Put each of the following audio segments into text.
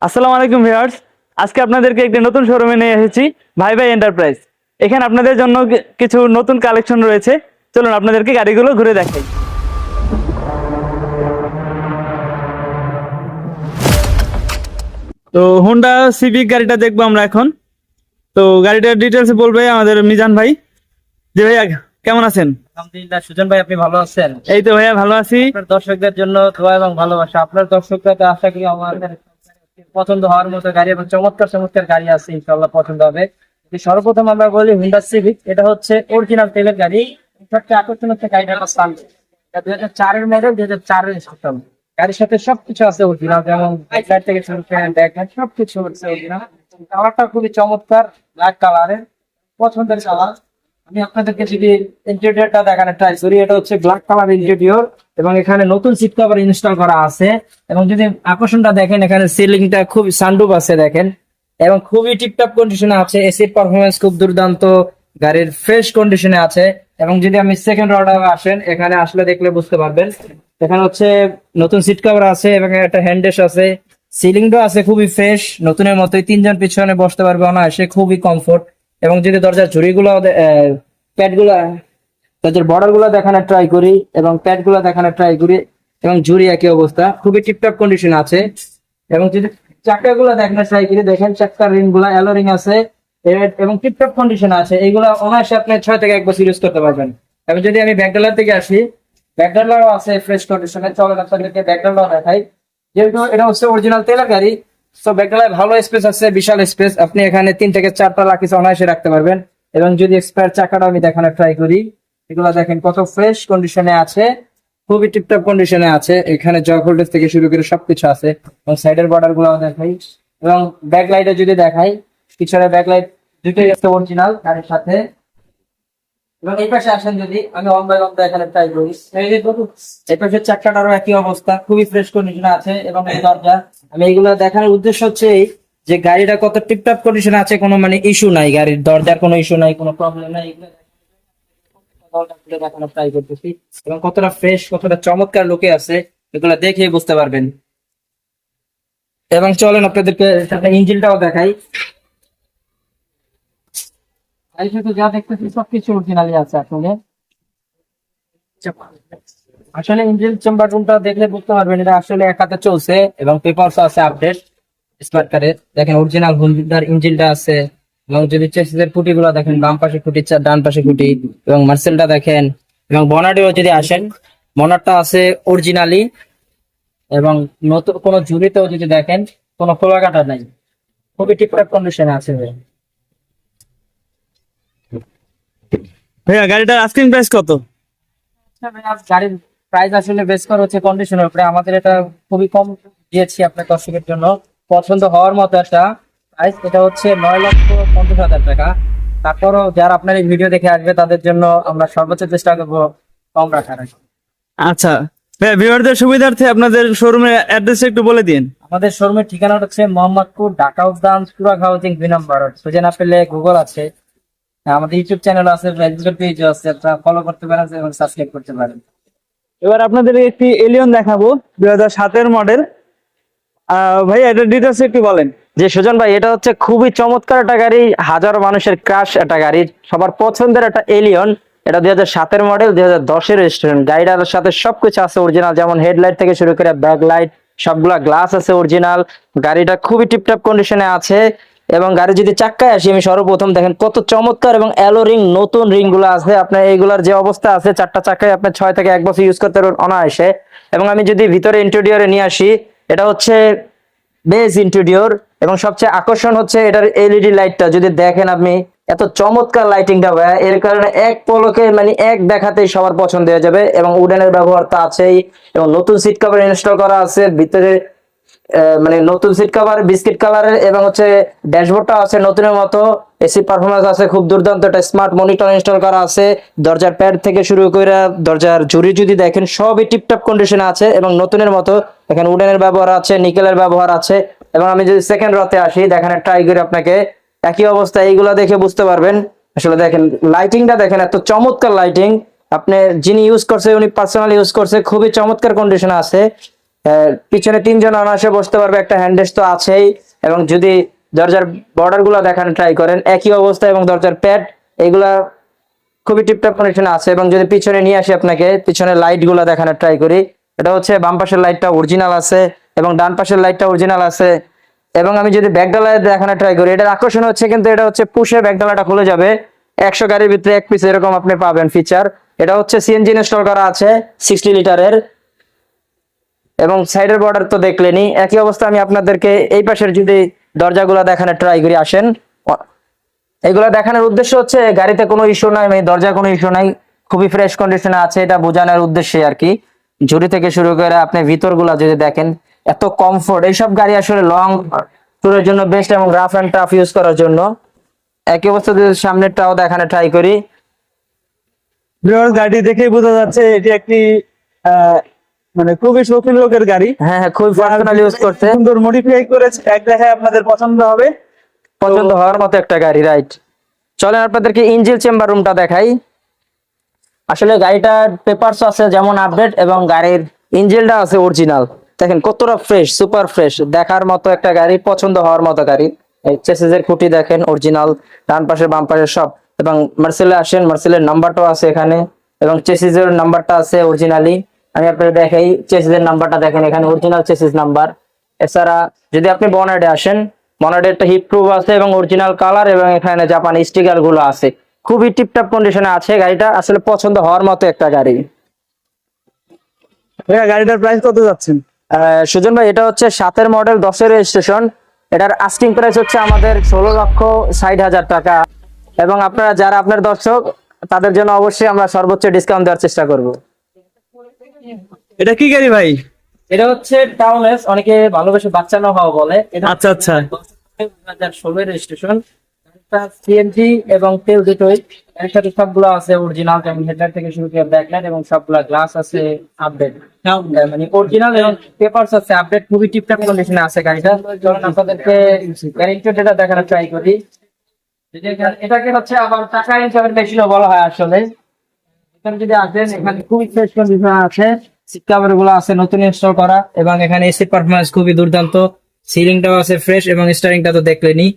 আসসালামু আলাইকুম ভিউয়ার্স। আজকে আপনাদেরকে একটি নতুন শোরুমে নিয়ে এসেছি, ভাই ভাই এন্টারপ্রাইজ। এখানে আপনাদের জন্য কিছু নতুন কালেকশন রয়েছে। চলুন আপনাদেরকে গাড়িগুলো ঘুরে দেখাই। তো হোন্ডা সিভিক গাড়িটা দেখবো আমরা এখন। তো গাড়িটার ডিটেলস বলবে আমাদের মিজান ভাই। জি ভাইয়া, কেমন আছেন? আলহামদুলিল্লাহ সুজন ভাই, আপনি ভালো আছেন? এই তো ভাইয়া ভালো আছি। আপনার দর্শকদের জন্য দোয়া এবং ভালোবাসা। আপনার দর্শকরা তো আশা করি আমাদের পছন্দ হওয়ার মতো গাড়ি এবং চমৎকার চমৎকার গাড়ি আছে, ইনশাআল্লাহ পছন্দ হবে। সর্বপ্রথম আমরা বলি হুন্ডা সিভিক, এটা হচ্ছে অরিজিনাল তেলের গাড়ি। সবচেয়ে আকর্ষণ হচ্ছে গাড়িটার সানরুফ। এটা 2004-এর মডেল, 2004-এর ইনস্টল। গাড়ির সাথে সবকিছু আছে অরিজিনাল, যেমন ব্যাক থেকে শুরু করে ব্যাক সবকিছু হচ্ছে অরিজিনাল। কালারটা খুবই চমৎকার, ব্ল্যাক কালারের, পছন্দের কালার। আমি আপনাদেরকে যদি ইন্টেরিয়রটা দেখানোর ট্রাই করি, এটা হচ্ছে ব্ল্যাক কালার ইন্টেরিয়র এবং এখানে নতুন সিট কভার ইনস্টল করা আছে। এবং যদি আকর্ষণটা দেখেন, এখানে সিলিংটা খুব সানরুফ আছে দেখেন, এবং খুবই টিপটপ কন্ডিশনে আছে। এসির পারফরমেন্স খুব দুর্দান্ত, গাড়ির ফ্রেশ কন্ডিশনে আছে। এবং যদি আমি সেকেন্ড রোডে আসেন, এখানে আসলে দেখলে বুঝতে পারবেন, এখানে হচ্ছে নতুন সিট কভার আছে এবং একটা হ্যান্ডেশ আছে। সিলিংটা আছে খুবই ফ্রেশ, নতুনের মতোই। তিনজন পিছনে বসতে পারবে অনায়াসে, খুবই কমফোর্ট। এবং যদি দরজার ঝুড়িগুলো প্যাড গুলা, দরজার বর্ডার গুলো দেখানোর ট্রাই করি এবং প্যাড গুলো দেখানোর ট্রাই করি, এবং ঝুড়ি একই অবস্থা, খুবই টিপটপ কন্ডিশন আছে। এবং যদি চাকা গুলো দেখানোর ট্রাই করি, দেখেন চাকার রিং গুলা অ্যালো রিং আছে এবং টিপটপ কন্ডিশন আছে। এইগুলো অনায়াসে আপনি 6 থেকে 1 বছর ইউজ করতে পারবেন। এবং যদি আমি ব্যাকডালার থেকে আসি, ব্যাকডালারও আছে ফ্রেশ কন্ডিশনে। চলেন আপনাদেরকে ব্যাকডালার দেখাই। যেহেতু এটা হচ্ছে অরিজিনাল তেলের গাড়ি, তো ব্যাকডালায় ভালো স্পেস আছে, বিশাল স্পেস। আপনি এখানে 3 থেকে 4টা লাকিস অনায়াসে রাখতে পারবেন। এবং যদি এক্সপায়ার চাকাটা আমি দেখানোর ট্রাই করি, এগুলো দেখেন কত ফ্রেশ কন্ডিশনে আছে, খুবই টিপটপ কন্ডিশনে আছে। এখানে জগ হোল্ডার থেকে শুরু করে সবকিছু আছে। এবং সাইডের বর্ডার গুলো দেখাই, এবং ব্যাক লাইটে যদি দেখাই, পিছনে ব্যাক লাইট দুটোই আছে অরিজিনাল গাড়ির সাথে। এবং এই পাশে আসেন, যদি আমি ওয়ান বাই ওয়ান দেখানোর ট্রাই করি, এই পাশে চাকাটারও একই অবস্থা, খুবই ফ্রেশ কন্ডিশনে আছে। এবং এই দরজা, আমি এইগুলো দেখানোর উদ্দেশ্য হচ্ছে এই যে গাড়িটা কত টিপটপ কন্ডিশনে আছে, কোনো মানে ইস্যু নাই, গাড়ির দরজার কোনো ইস্যু নাই, কোনো প্রবলেম নাই। দেখানোর ট্রাই করতেছি এবং কতটা ফ্রেশ, কতটা চমৎকার লুকে আছে, এগুলো দেখে বুঝতে পারবেন। এবং চলেন আপনাদেরকে ইঞ্জিনটাও দেখাই। এই শুধু যা দেখতেছি সবকিছু অরিজিনালি আছে। আসলে ইঞ্জিন চেম্বার রুমটা দেখলে বুঝতে পারবেন এটা আসলে এক হাতে চলছে, এবং পেপারস আছে আপডেট স্মার্ট কার্ডের। দেখেন অরিজিনাল হুন্ডার ইঞ্জিনটা আছে। এবং যদি চেসিসের খুঁটিগুলো দেখেন, বাম পাশে খুঁটি, ডান পাশে খুঁটি, এবং মার্সেলটা দেখেন। এবং বনাটেও যদি আসেন, বনারটা আছে অরিজিনালি। এবং নতুন কোনো ঝুড়িতেও যদি দেখেন, কোনো খোলা কাটা নাই, খুবই টিপটপ কন্ডিশনে আছে। ভাইয়া, গাড়িটার আস্কিং প্রাইস কত? গাড়ির প্রাইস আসলে বেস করা হচ্ছে কন্ডিশনের উপরে। আমাদের এটা খুবই কম দিয়েছি আপনার দর্শকের জন্য, পছন্দ হওয়ার মতো একটা প্রাইস। এটা হচ্ছে 9,50,000 টাকা। তারপরও যারা আপনার এই ভিডিও দেখে আসবে, তাদের জন্য আমরা সর্বোচ্চ চেষ্টা করবো কম রাখার। আচ্ছা ভাইয়া, ভিউয়ারদের সুবিধার্থে আপনাদের শোরুমের অ্যাড্রেসটা একটু বলে দিন। আমাদের শোরুমের ঠিকানা হচ্ছে মোহাম্মদপুর, ঢাকা উদ্যান, সুরাগ হাউজিং 2 নম্বর। খুঁজে না পেলে গুগল আছে, আমাদের ইউটিউব চ্যানেল আছে, ফেসবুক পেজও আছে, আপনারা ফলো করতে পারেন এবং সাবস্ক্রাইব করতে পারেন। এবার আপনাদের একটি এলিয়ন দেখাবো, 2007-এর মডেল। ভাইয়া, এটার ডিটেলস একটু বলেন। যে সুজন ভাই, এটা হচ্ছে খুবই চমৎকার একটা গাড়ি, হাজারো মানুষের ক্রাশ একটা গাড়ি, সবার পছন্দের একটা এলিয়ন। এটা 2007-এর মডেল, 2010-এর রেজিস্ট্রেশন। গাড়িটার সাথে সবকিছু আছে অরিজিনাল, যেমন হেডলাইট থেকে শুরু করে ব্যাক লাইট, সবগুলা গ্লাস আছে অরিজিনাল। গাড়িটা খুবই টিপটপ কন্ডিশনে আছে। এবং গাড়ি যদি চাক্কায় আসি, আমি সর্বপ্রথম দেখেন কত চমৎকার, এবং অ্যালো রিং, নতুন রিং গুলো আছে। আপনার এইগুলার যে অবস্থা আছে, 4টা চাক্কায় আপনি 6 থেকে 1 বছর ইউজ করতে পারবেন অনায়াসে। এবং আমি যদি ভিতরে ইন্টেরিয়রে নিয়ে আসি, এটা হচ্ছে বেজ ইন্টেরিয়র। এবং সবচেয়ে আকর্ষণ হচ্ছে এটার এলইডি লাইটটা, যদি দেখেন আপনি, এত চমৎকার লাইটিংটা ভাইয়া, এর কারণে এক পলকে মানে এক দেখাতেই সবার পছন্দ হয়ে যাবে। এবং উডেনের ব্যবহার তো আছেই, এবং নতুন সিট কভার ইনস্টল করা আছে ভিতরে, মানে নতুন সিট কভার বিস্কিট কালারের। এবং হচ্ছে ড্যাশবোর্ডটা আছে নতুনের মতো, এসি পারফরমেন্স আছে খুব দুর্দান্ত, একটা স্মার্ট মনিটর ইনস্টল করা আছে। দরজার প্যাড থেকে শুরু করে দরজার ঝুড়ি যদি দেখেন, সবই টিপটপ কন্ডিশনে আছে এবং নতুনের মতো। এখানে উডেনের ব্যবহার আছে, নিকেলের ব্যবহার আছে। এবং আমি যদি সেকেন্ড রতে আসি, দেখানোর ট্রাই করি আপনাকে, একই অবস্থা। এইগুলা দেখে বুঝতে পারবেন। আসলে দেখেন লাইটিংটা দেখেন, এত চমৎকার লাইটিং। আপনি যিনি ইউজ করছে, উনি পার্সোনালি ইউজ করছে, খুবই চমৎকার কন্ডিশনে আছে। পিছনে তিনজন অনায়াসে বসতে পারবে, একটা হ্যান্ডরেস্ট তো আছেই। এবং যদি দরজার বর্ডার গুলো দেখানো ট্রাই করেন একই অবস্থা, এবং দরজার প্যাড এগুলা খুবই টিপটপ কন্ডিশনে আছে। এবং যদি পিছনে নিয়ে আসি আপনাকে পিছনে লাইট গুলো দেখানোর ট্রাই করি, এটা হচ্ছে বাম পাশের লাইটটা অরিজিনাল আছে এবং ডান পাশের লাইটটা অরিজিনাল আছে। এবং আমি যদি ব্যাকডালা দেখানোর ট্রাই করি, এটার আকর্ষণ হচ্ছে কিন্তু এটা হচ্ছে পুশে ব্যাকডালাটা খুলে যাবে। 100 গাড়ির ভিতরে এক পিস এরকম আপনি পাবেন ফিচার। এটা হচ্ছে সিএনজি ইনস্টল করা আছে 60 লিটারের। এবং সাইডের বর্ডার তো দেখলেনি, একই অবস্থা। আমি আপনাদেরকে এই পাশের যদি দরজাগুলো দেখানোর ট্রাই করি, আসেন। এগুলো দেখানোর উদ্দেশ্য হচ্ছে গাড়িতে কোনো ইস্যু নাই, মানে দরজায় কোনো ইস্যু নাই, খুবই ফ্রেশ কন্ডিশনে আছে, এটা বোঝানোর উদ্দেশ্যে আর কি। ঝুড়ি থেকে শুরু করে আপনি ভিতরগুলা যদি দেখেন এত কমফোর্ট, এইসব গাড়ি আসলে লং ট্যুরের জন্য বেস্ট এবং রাফ এন্ড টাফ ইউজ করার জন্য। একই অবস্থা যদি সামনেরটাও দেখানো ট্রাই করি, ভিউয়ার্স গাড়ি দেখেই বোঝা যাচ্ছে এটি একটি মানে খুবই শৌখিন লোকের গাড়ি। হ্যাঁ হ্যাঁ, খুবই পার্সোনাল ইউজ করতে, সুন্দর মডিফাই করেছে, এক দেখায় আপনাদের পছন্দ হবে। পছন্দ হওয়ার মতো একটা গাড়ি, রাইট। চলেন আপনাদেরকে ইঞ্জিন চেম্বার রুমটা দেখাই। আসলে গাড়িটার পেপারস আছে যেমন আপডেট, এবং গাড়ির ইঞ্জিনটা আছে অরিজিনাল। দেখেন কতটা ফ্রেশ, সুপার ফ্রেশ, দেখার মতো একটা গাড়ি, পছন্দ হওয়ার মতো গাড়ি। এই চেসিসের খুঁটি দেখেন অরিজিনাল, ডান পাশে বাম পাশে সব। এবং মার্সেলে আসেন, মার্সেলের নাম্বারটাও আছে এখানে, এবং চেসিসের নাম্বারটা আছে অরিজিনালি। আমি আপনাদের দেখাই, চেসিসের নাম্বারটা দেখেন এখানে অরিজিনাল চেসিস নাম্বার। এছাড়া যদি আপনি বনেটে আসেন, বনেটে একটা হিট প্রুফ আছে এবং অরিজিনাল কালার, এবং এখানে জাপানি স্টিকার গুলো আছে। খুবই টিপটপ কন্ডিশনে আছে গাড়িটা, আসলে পছন্দ হওয়ার মতো একটা গাড়ি। ভাইয়া গাড়িটার প্রাইস কত যাচ্ছেন? সুজন ভাই, এটা হচ্ছে 7-এর মডেল, 10-এর রেজিস্ট্রেশন। এটার আস্কিং প্রাইস হচ্ছে আমাদের 16,60,000 টাকা। এবং আপনারা যারা আপনার দর্শক, তাদের জন্য অবশ্যই আমরা সর্বোচ্চ ডিসকাউন্ট দেওয়ার চেষ্টা করব। এটা কি গাড়ি ভাই? এটা হচ্ছে টাউনলেস, অনেকে ভালোবেসে বাচ্চা না হওয়া বলে। এটা আচ্ছা আচ্ছা। 2016 রেজিস্ট্রেশন, সিএনজি এবং তেল দুটোই। এর সাথে সবগুলো আছে অরিজিনাল, যেমন হেডলাইট থেকে শুরু করে ব্যাকলাইট, এবং সবগুলা গ্লাস আছে আপডেট, মানে অরিজিনাল, এবং পেপারস আছে আপডেট। খুবই টিপটপ কন্ডিশনে আছে গাড়িটা। যখন আপনাদেরকে গাড়ি ইন্টেরিয়রটা দেখানোর ট্রাই করি, এটাকে হচ্ছে আবার টাকা হিসাবে মেশিনও বলা হয় আসলে। এখানে যদি আসেন, এখানে খুবই ফ্রেশ কন্ডিশন আছে, সিট কভার গুলো আছে নতুন ইনস্টল করা, এবং এখানে এসি পারফরম্যান্স খুবই দুর্দান্ত। সিলিংটাও আছে ফ্রেশ, এবং স্টারিংটা তো দেখলেনি।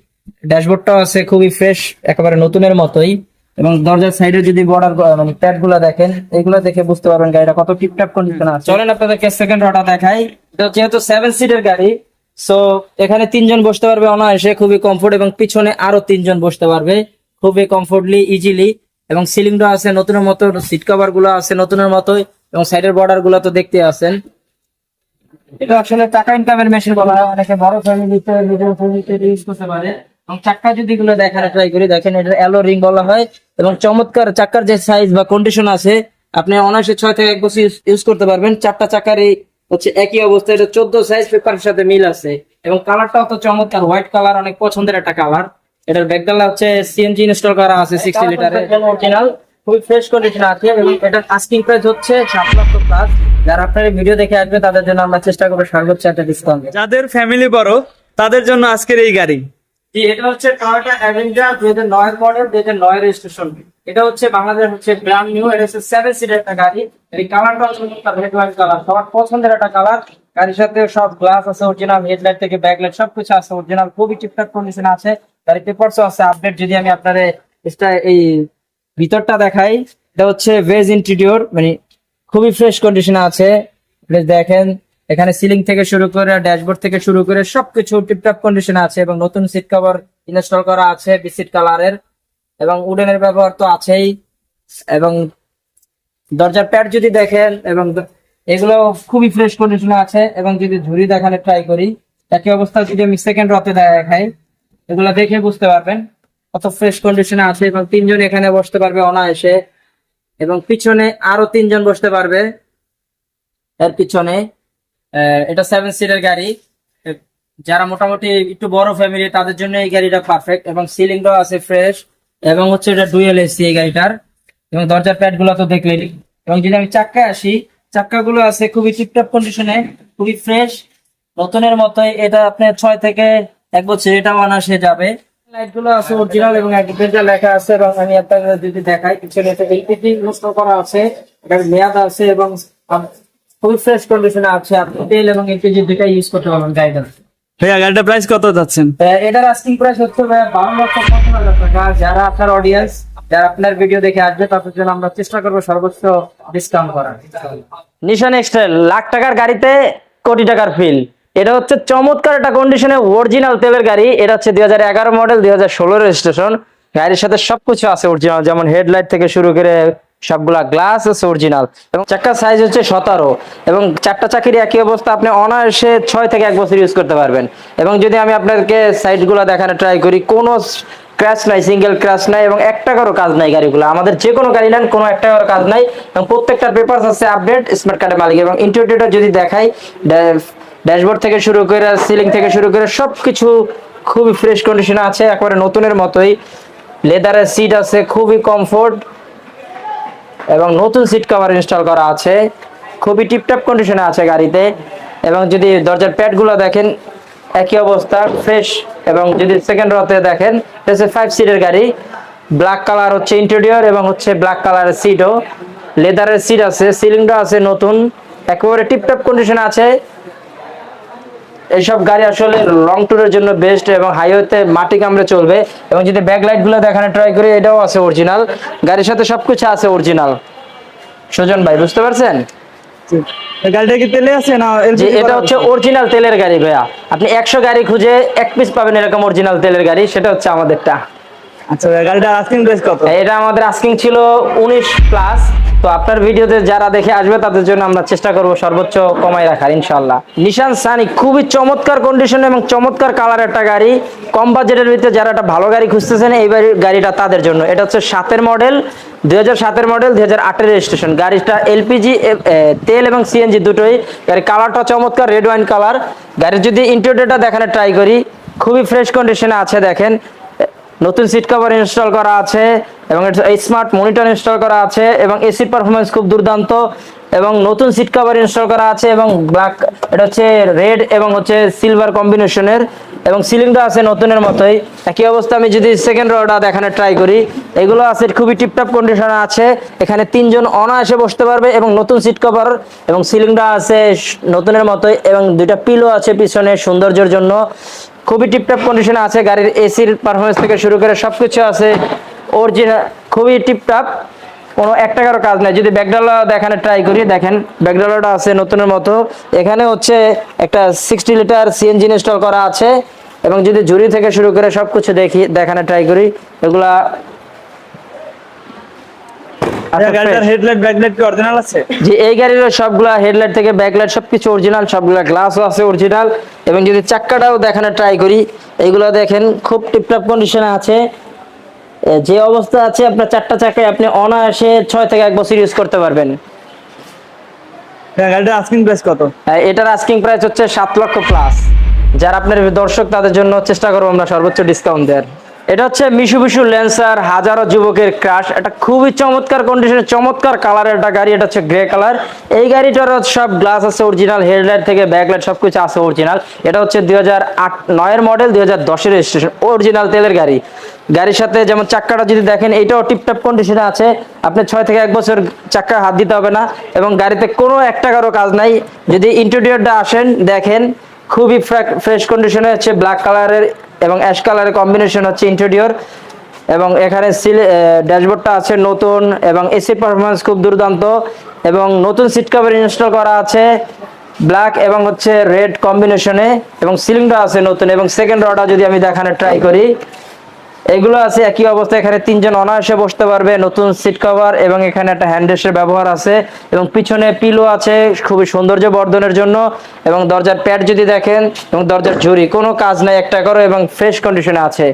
ড্যাশবোর্ডটাও আছে খুবই ফ্রেশ, একেবারে নতুনের মতোই। এবং দরজার সাইডে যদি বর্ডার মানে প্যাড গুলা দেখেন, এগুলো দেখে বুঝতে পারবেন গাড়িটা কত টিপটপ কন্ডিশন আছে। চলেন আপনাদেরকে সেকেন্ড রটা দেখাই। এটা যেহেতু 7 সিটের গাড়ি, সো এখানে 3 জন বসতে পারবে অনায়াসে, খুবই কমফোর্ট। এবং পিছনে আরো 3 জন বসতে পারবে খুবই কমফোর্টলি, ইজিলি। এবং সিলিংটা আছে নতুনের মতো, সিট কভার গুলো আছে নতুনের মতোই, এবং সাইডের বর্ডার গুলো তো দেখতে আছেন। এটা আসলে টাকা ইনকামের মেশিন বলা হয়, অনেকে বড় ফ্যামিলিতে, মিডল ফ্যামিলিতে ইউজ করতে পারে। এবং চাক্কা যদি গুলো দেখানো ট্রাই করি, দেখেন এটা অ্যালো রিং বলা হয়। এবং চমৎকার চাক্কার যে সাইজ বা কন্ডিশন আছে, আপনি অনায়াসে 6 থেকে 1 বছর ইউজ করতে পারবেন। 4টা চাকারই হচ্ছে একই অবস্থা, এটা 14 সাইজ, পেপারের সাথে মিল আছে। এবং কালারটাও তো চমৎকার, হোয়াইট কালার, অনেক পছন্দের একটা কালার। এটার ব্যাকডালা হচ্ছে সিএনজি ইনস্টল করা আছে 60 লিটারের অরিজিনাল, খুবই ফ্রেশ কন্ডিশন আছে। এবং এটার আস্কিং প্রাইস হচ্ছে 7 লক্ষ প্লাস। যারা আপনার ভিডিও দেখে আসবে তাদের জন্য আমরা চেষ্টা করবো সর্বোচ্চ একটা ডিসকাউন্ট। যাদের ফ্যামিলি বড় তাদের জন্য আজকের এই গাড়ি। জি, এটা হচ্ছে টয়োটা অ্যাভেঞ্জার 2009 এর মডেল, 2009 রেজিস্ট্রেশন। এটা হচ্ছে বাংলাদেশ হচ্ছে ব্র্যান্ড নিউ। এটা হচ্ছে 7 সিটের একটা গাড়ি। এই কালারটা হচ্ছে রেড ওয়াইন কালার, সবার পছন্দের একটা কালার। গাড়ির সাথে সব গ্লাস আছে অরিজিনাল, হেডলাইট থেকে ব্যাকলাইট সবকিছু আছে অরিজিনাল, খুবই টিপটপ কন্ডিশন আছে। গাড়ির পেপারসও আছে আপডেট। যদি আমি আপনার এই ভিতরটা দেখাই, এটা হচ্ছে ভেজ ইন্টেরিয়র, মানে খুবই ফ্রেশ কন্ডিশনে আছে। দেখেন এখানে সিলিং থেকে শুরু করে, ড্যাশবোর্ড থেকে শুরু করে সবকিছু টিপটপ কন্ডিশনে আছে। এবং নতুন সিট কভার ইনস্টল করা আছে বিস্কিট কালারের, এবং উডেনের ব্যবহার তো আছেই। এবং দরজার প্যাড যদি দেখেন, এবং এগুলো খুবই ফ্রেশ কন্ডিশনে আছে। এবং যদি ঝুড়ি দেখানো ট্রাই করি, একই অবস্থা যদি আমি সেকেন্ড রতে দেখাই, এগুলো দেখে বুঝতে পারবেন কত ফ্রেশ কন্ডিশনে আছে। এবং 3 জন এখানে বসতে পারবে অনায়াসে, এবং পিছনে আরো 3 জন বসতে পারবে এর পিছনে। এটা 7 সিটের গাড়ি, যারা মোটামুটি একটু বড় ফ্যামিলি তাদের জন্য এই গাড়িটা পারফেক্ট। এবং সিলিংটাও আছে ফ্রেশ, এবং হচ্ছে এটা ডুয়েল এসি এই গাড়িটার। এবং দরজার প্যাড গুলো তো দেখলেন। এবং যদি আমি চাক্কায় আসি, চাক্কাগুলো আছে খুবই টিপটপ কন্ডিশনে, খুবই ফ্রেশ, নতুনের মতোই। এটা আপনার 6 থেকে 1 বছর এটা অনায়াসে যাবে। লাইট গুলো আছে অরিজিনাল, এবং অ্যাডভেঞ্চার লেখা আছে। এবং আমি আপনাদের যদি দেখাই, পিছনে একটা এলপিজি ইনস্টল করা আছে, এটার মেয়াদ আছে। এবং ফুল ফ্রেশ কন্ডিশনে আছে, আপনি তেল এবং এলপিজি দুইটা ইউজ করতে পারবেন গাড়িটা। ভাইয়া গাড়িটার প্রাইস কত যাচ্ছেন? এটার আস্কিং প্রাইস হচ্ছে 52,50,000 টাকা। যারা আপনার অডিয়েন্স, যারা আপনার ভিডিও দেখে আসবে তাদের জন্য আমরা চেষ্টা করবো সর্বোচ্চ ডিসকাউন্ট করার। নিশান এক্সট্রা লাখ টাকার গাড়িতে কোটি টাকার ফিল। এটা হচ্ছে চমৎকার একটা কন্ডিশনে অরিজিনাল তেলের গাড়ি। এটা হচ্ছে 2011 মডেল, 2016 রেজিস্ট্রেশন। গাড়ির সাথে সবকিছু আছে অরিজিনাল, যেমন হেডলাইট থেকে শুরু করে সবগুলা গ্লাস আছে অরিজিনাল, এবং চাকার সাইজ হচ্ছে 17, এবং চারটা চাকির একই অবস্থা। আপনি অনায়াসে 6 থেকে 1 বছর ইউজ করতে পারবেন। এবং যদি আমি আপনাদেরকে সাইডগুলো দেখানো ট্রাই করি, কোনো ক্র্যাশ নাই, সিঙ্গেল ক্র্যাশ নাই, এবং 1 টাকারও কাজ নাই গাড়িগুলো। আমাদের যে কোনো গাড়ি নেন কোনো 1 টাকারও কাজ নাই, এবং প্রত্যেকটার পেপারস আছে আপডেট, স্মার্ট কার্ডের মালিক। এবং ইন্টেরিয়রটা যদি দেখাই, ড্যাশবোর্ড থেকে শুরু করে সিলিং থেকে শুরু করে সবকিছু খুবই ফ্রেশ কন্ডিশনে আছে, একেবারে নতুনের মতোই। লেদারের সিট আছে, খুবই কমফোর্ট, এবং নতুন সিট কভার ইনস্টল করা আছে, খুবই টিপটপ কন্ডিশনে আছে গাড়িতে। এবং যদি দরজার প্যাডগুলো দেখেন একই অবস্থা ফ্রেশ। এবং যদি সেকেন্ড রতে দেখেন, এটা হচ্ছে 5 সিটের গাড়ি, ব্ল্যাক কালার হচ্ছে ইন্টেরিয়র, এবং হচ্ছে ব্ল্যাক কালারের সিটও, লেদারের সিট আছে, সিলিংটা আছে নতুন, একেবারে টিপটপ কন্ডিশনে আছে। এইসব গাড়ি আসলে লং ট্যুরের জন্য বেস্ট, এবং হাইওয়েতে মাটি কামড়ে চলবে। এবং যদি ব্যাকলাইট গুলো দেখানো ট্রাই করি, এটাও আছে অরিজিনাল, গাড়ির সাথে সবকিছু আছে অরিজিনাল। সুজন ভাই বুঝতে পারছেন? গাড়িটা কি তেলে আছে না যে এলপিজি? এটা হচ্ছে অরিজিনাল তেলের গাড়ি ভাইয়া। আপনি 100 গাড়ি খুঁজে 1 পিস পাবেন এরকম অরিজিনাল তেলের গাড়ি, সেটা হচ্ছে আমাদেরটা। আচ্ছা ভাইয়া, গাড়িটার আস্কিং প্রাইস কত? এটা আমাদের আস্কিং ছিল 19 প্লাস। তো আপনার ভিডিওতে যারা দেখে আসবে তাদের জন্য আমরা চেষ্টা করব সর্বোচ্চ কমায় রাখার ইনশাআল্লাহ। নিশান সানি খুবই চমৎকার কন্ডিশন এবং চমৎকার কালার একটা গাড়ি। কম বাজেটের ভিতরে যারা একটা ভালো গাড়ি খুঁজতেছেন, এই গাড়িটা তাদের জন্য। এটা হচ্ছে 7 মডেল, 2007 মডেল, 2008 রেজিস্ট্রেশন। গাড়িটা এলপিজি তেল এবং সিএনজি দুটোই। গাড়ির কালারটা চমৎকার, রেড ওয়াইন কালার। গাড়ির যদি ইন্টেরিয়রটা দেখানো ট্রাই করি, খুবই ফ্রেশ কন্ডিশনে আছে। দেখেন নতুন সিট কভার ইনস্টল করা আছে, এবং স্মার্ট মনিটর ইনস্টল করা আছে, এবং এসি পারফরমেন্স খুব দুর্দান্ত, এবং নতুন সিট কভার ইনস্টল করা আছে, এবং ব্ল্যাক, এটা হচ্ছে রেড এবং হচ্ছে সিলভার কম্বিনেশনের, এবং সিলিংটা আছে নতুনের মতোই। একই অবস্থা আমি যদি সেকেন্ড রোটা দেখানো ট্রাই করি, এগুলো আছে খুবই টিপটপ কন্ডিশনে আছে। এখানে 3 জন অনায়াসে বসতে পারবে, এবং নতুন সিট কভার, এবং সিলিংটা আছে নতুনের মতোই, এবং 2টা পিলো আছে পিছনে সৌন্দর্যের জন্য। খুবই টিপটপ কন্ডিশনে আছে। গাড়ির এসির পারফরমেন্স থেকে শুরু করে সবকিছু আছে অরিজিনাল, খুবই টিপটপ, কোনো 1 টাকারও কাজ নাই। যদি ব্যাকডালা দেখানো ট্রাই করি, দেখেন ব্যাকডালাটা আছে নতুনের মতো। এখানে হচ্ছে একটা 60 লিটার সিএনজি ইনস্টল করা আছে, এবং যদি ঝুড়ি থেকে শুরু করে সবকিছু দেখানো ট্রাই করি, এগুলা গাড়িটার হেডলাইট ব্যাকলাইট কি অরিজিনাল আছে? যে এই গাড়ির সবগুলা হেডলাইট থেকে ব্যাকলাইট সবকিছু অরিজিনাল, সবগুলা গ্লাসও আছে অরিজিনাল। এবং যদি চাক্কাটাও দেখানো ট্রাই করি, এইগুলো দেখেন খুব টিপটপ কন্ডিশনে আছে। যে অবস্থা আছে, আপনার 4টা চাকায় আপনি অনায়াসে 6 থেকে 1 বছর ইউজ করতে পারবেন। গাড়িটার আস্কিং প্রাইস কত? এটার আস্কিং প্রাইস হচ্ছে 7 লক্ষ প্লাস। যারা আপনার দর্শক তাদের জন্য চেষ্টা করবো আমরা সর্বোচ্চ ডিসকাউন্ট দেওয়ার। এটা হচ্ছে মিশুবিশু ল্যান্সার, হাজারো যুবকের ক্রাশ। এটা খুবই চমৎকার কন্ডিশনে, চমৎকার কালারের একটা গাড়ি। এটা হচ্ছে গ্রে কালার। এই গাড়িটার সব গ্লাস আছে অরিজিনাল, হেডলাইট থেকে ব্যাকলাইট সবকিছু আছে অরিজিনাল। এটা হচ্ছে 2009 মডেল, 2010 রেজিস্ট্রেশন, অরিজিনাল তেলের গাড়ি। গাড়ির সাথে যেমন চাক্কাটা যদি দেখেন, এইটাও টিপটপ কন্ডিশনে আছে। আপনি 6 থেকে 1 বছর চাক্কা হাত দিতে হবে না, এবং গাড়িতে কোনো 1 টাকারও কাজ নাই। যদি ইন্টেরিয়রটা আসেন দেখেন, খুবই ফ্রেশ কন্ডিশনে হচ্ছে, ব্ল্যাক কালারের এবং অ্যাশ কালারের কম্বিনেশন হচ্ছে ইন্টেরিয়র। এবং এখানে ড্যাশবোর্ডটা আছে নতুন, এবং এসি পারফরমেন্স খুব দুর্দান্ত, এবং নতুন সিট কভার ইনস্টল করা আছে ব্ল্যাক এবং হচ্ছে রেড কম্বিনেশনে, এবং সিলিংটা আছে নতুন। এবং সেকেন্ড রটা যদি আমি দেখানো ট্রাই করি, এগুলো আছে একই অবস্থা। এখানে 3 জন অনায়াসে বসতে পারবে, নতুন সিট কভার, এবং এখানে একটা হ্যান্ডরেস্টের ব্যবহার আছে, এবং পিছনে পিলো আছে খুবই সৌন্দর্য বর্ধনের জন্য। এবং দরজার প্যাড যদি দেখেন, এবং দরজার ঝুড়ি কোনো কাজ নাই 1 টাকারও, এবং ফ্রেশ কন্ডিশনে আছে।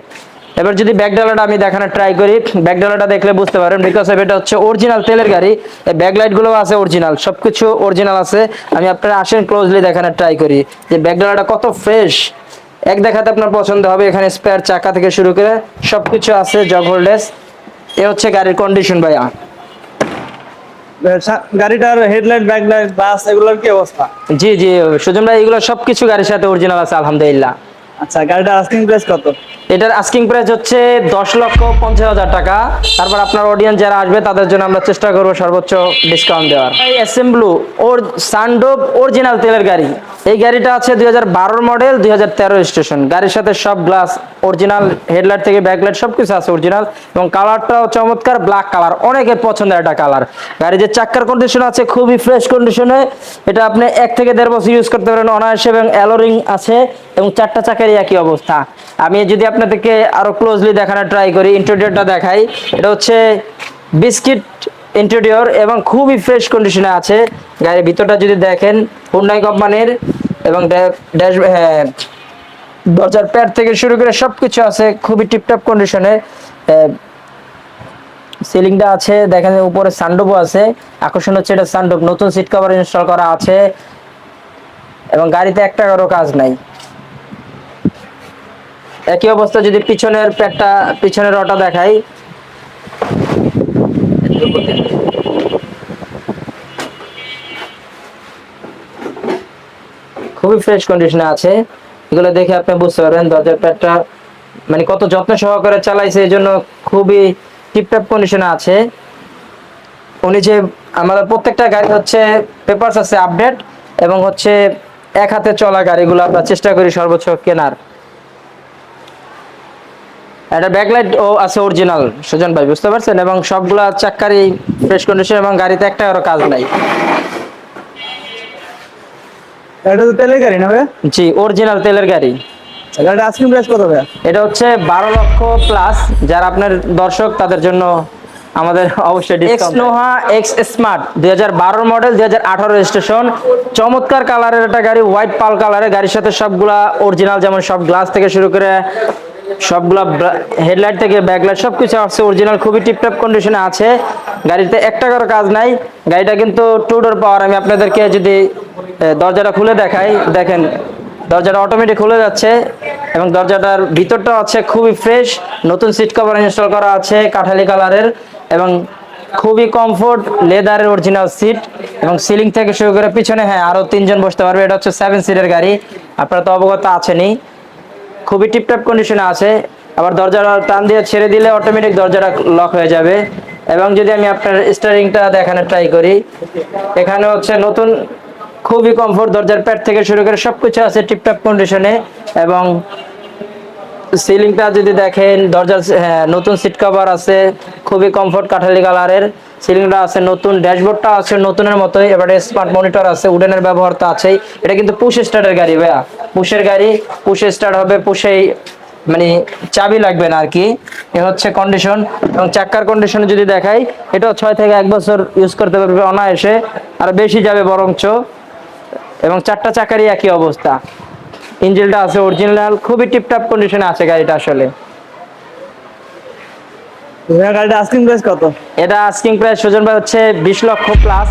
এবার যদি ব্যাকডালাটা আমি দেখানো ট্রাই করি, ব্যাকডালাটা দেখলে বুঝতে পারেন, বিকজ এটা হচ্ছে অরিজিনাল তেলের গাড়ি। এই ব্যাকলাইট গুলো আছে অরিজিনাল, সবকিছু অরিজিনাল আছে। আমি আপনারা আসেন ক্লোজলি দেখানো ট্রাই করি যে ব্যাকডালাটা কত ফ্রেশ। এক দেখাতে আপনার পছন্দ হবে। এখানে স্পেয়ার চাকা থেকে শুরু করে সবকিছু আছে, জগ হোল্ডার্স। এ হচ্ছে গাড়ির কন্ডিশন ভাইয়া। গাড়িটার হেডলাইট ব্যাকলাইট বাস এগুলোর কি অবস্থা? জি জি সুজন ভাই, এগুলো সবকিছু গাড়ির সাথে অরিজিনাল আছে আলহামদুলিল্লাহ। আচ্ছা, গাড়িটার আস্কিং প্রাইস কত? এটার আস্কিং প্রাইস হচ্ছে 10,50,000 টাকা। তারপর আপনার অডিয়েন্স যারা আসবে তাদের জন্য আমরা চেষ্টা করব সর্বোচ্চ ডিসকাউন্ট দেওয়ার। এসএম ব্লু ওর সানডোপ অরিজিনাল তেলের গাড়ি, এই গাড়িটা আছে 2012 মডেল, 2013 রেজিস্ট্রেশন। গাড়ির সাথে সব গ্লাস অরিজিনাল, হেডলাইট থেকে ব্যাকলাইট সবকিছু আছে অরিজিনাল, এবং কালারটাও চমৎকার, ব্ল্যাক কালার, অনেকের পছন্দের একটা কালার। গাড়ির যে চাক্কার কন্ডিশন আছে খুবই ফ্রেশ কন্ডিশনে, এটা আপনি 1 থেকে 1.5 বছর ইউজ করতে পারেন অনায়াসে, এবং অ্যালোরিং আছে এবং 4টা চাকারই একই অবস্থা। আমি যদি আপনাদেরকে আরো ক্লোজলি দেখানোর ট্রাই করি, ইন্টেরিয়রটা দেখাই। এটা হচ্ছে বিস্কিট ইন্টেরিয়র এবং খুবই ফ্রেশ কন্ডিশনে আছে। গাড়ির ভিতরটা যদি দেখেন হুন্ডাই কোম্পানির, এবং ড্যাশ দরজার প্যাড থেকে শুরু করে সবকিছু আছে খুবই টিপটপ কন্ডিশনে। সিলিংটা আছে দেখেন, উপরে সানরুফও আছে। আকর্ষণ হচ্ছে এটা সানরুফ, নতুন সিট কভার ইনস্টল করা আছে, এবং গাড়িতে একটা কারো কাজ নাই। একই অবস্থা যদি পিছনের প্যাডটা, পিছনের রটা দেখাই, খুবই ফ্রেশ কন্ডিশনে আছে। এগুলো দেখে আপনি বুঝতে পারবেন দরজার প্যাডটা মানে কত যত্ন সহকারে চালাইছে, এই জন্য খুবই টিপটপ কন্ডিশনে আছে। উনি যে আমাদের প্রত্যেকটা গাড়ি হচ্ছে পেপারস আছে আপডেট, এবং হচ্ছে এক হাতে চলা গাড়িগুলো আমরা চেষ্টা করি সর্বোচ্চ কেনার। এটা ব্যাকলাইট ও আছে অরিজিনাল, সুজন ভাই বুঝতে পারছেন, এবং সবগুলা চাক্কারই ফ্রেশ কন্ডিশন, এবং গাড়িতে একটা কারো কাজ নাই। এটা তো তেলের গাড়ি না ভাইয়া? জি, অরিজিনাল তেলের গাড়ি। গাড়িটা আস্কিং প্রাইস কত ভাইয়া? এটা হচ্ছে 12 লক্ষ প্লাস। যারা আপনার দর্শক তাদের জন্য আমাদের অবশ্যই discount. Noha x smart 2012 model, 2018 registration, চমৎকার কালারের একটা গাড়ি, হোয়াইট পাল কালারের। গাড়ির সাথে সবগুলা অরিজিনাল, যেমন সব গ্লাস থেকে শুরু করে সবগুলা হেডলাইট থেকে ব্যাকলাইট সবকিছু আছে অরিজিনাল, খুবই টিপটপ কন্ডিশনে আছে। গাড়িতে একটা কারো কাজ নাই। গাড়িটা কিন্তু টু ডোর পাওয়ার। আমি আপনাদেরকে যদি দরজাটা খুলে দেখাই, দেখেন দরজাটা অটোমেটিক খুলে যাচ্ছে, এবং দরজাটার ভিতরটা আছে খুবই ফ্রেশ, নতুন সিট কভার ইনস্টল করা আছে কাঠালি কালারের, এবং খুবই কমফোর্ট, লেদারের অরিজিনাল সিট, এবং সিলিং থেকে শুরু করে পিছনে হ্যাঁ আরো 3 জন বসতে পারবে। এটা হচ্ছে 7 সিটের গাড়ি, আপনারা তো অবগত আছেনই। খুবই টিপটপ কন্ডিশনে আছে। আবার দরজাটা টান দিয়ে ছেড়ে দিলে অটোমেটিক দরজাটা লক হয়ে যাবে। এবং যদি আমি আপনার স্টিয়ারিংটা দেখানোর ট্রাই করি, এখানে হচ্ছে নতুন, খুবই কমফোর্ট, দরজার প্যাড থেকে শুরু করে সবকিছু আছে টিপটপ কন্ডিশনে। এবং সিলিংটা যদি দেখেন, দরজার নতুন সিট কভার আছে, খুবই কমফোর্ট কাঠালি কালারের। সিলিংটা আছে নতুন, ড্যাশবোর্ডটা আছে নতুনের মতোই। এবারে স্মার্ট মনিটর আছে, উডেনের ব্যবহার তো আছেই। এটা কিন্তু পুশ স্টার্টের গাড়ি ভাইয়া, পুশের গাড়ি, পুশে স্টার্ট হবে, পুশেই মানে চাবি লাগবে না আর কি। এ হচ্ছে কন্ডিশন। এবং চাক্কার কন্ডিশন যদি দেখাই, এটাও 6 থেকে 1 বছর ইউজ করতে পারবে অনায়াসে, আর বেশি যাবে বরঞ্চ। এবং 4টা চাকারই একই অবস্থা। ইঞ্জিনটা আছে অরিজিনাল, খুবই টিপটপ কন্ডিশনে আছে গাড়িটা আসলে। গাড়িটা আস্কিং প্রাইস কত? এটা আস্কিং প্রাইস সুজন ভাই হচ্ছে 20 লক্ষ প্লাস।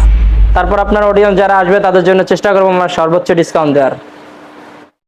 তারপর আপনার অডিয়েন্স যারা আসবে তাদের জন্য চেষ্টা করবো আমরা সর্বোচ্চ ডিসকাউন্ট দেওয়ার।